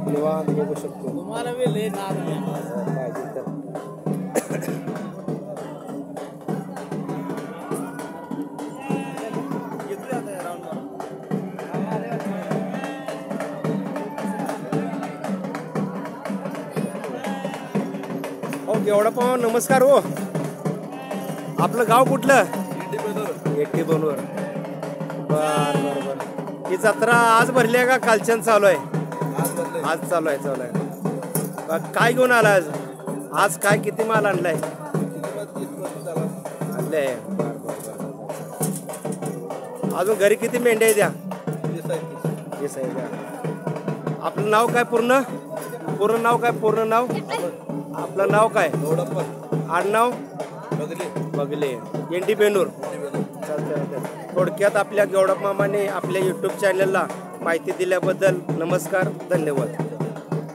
निवांत बघू शकतो तुम्हाला बी लय नाद पाहिजे तर हो गेवडा पाव नमस्कार हो. आपलं गाव कुठलं? एटी बनवर. बर बर बर. ही जत्रा आज भरली आहे का कालच्यान चालू आहे? आज चालू आहे काय घेऊन आला आज? आज काय किती माल आणलाय? आणले. अजून घरी किती मेंढ्या आहेत द्या? 20 आहे द्या. आपलं नाव काय? पूर्ण नाव काय? पूर्ण नाव आपलं नाव काय? आडनाव बगले एंडी बेनूर. थोडक्यात आपल्या गेवडा मामाने आपल्या YouTube चॅनलला माहिती दिल्याबद्दल नमस्कार, धन्यवाद.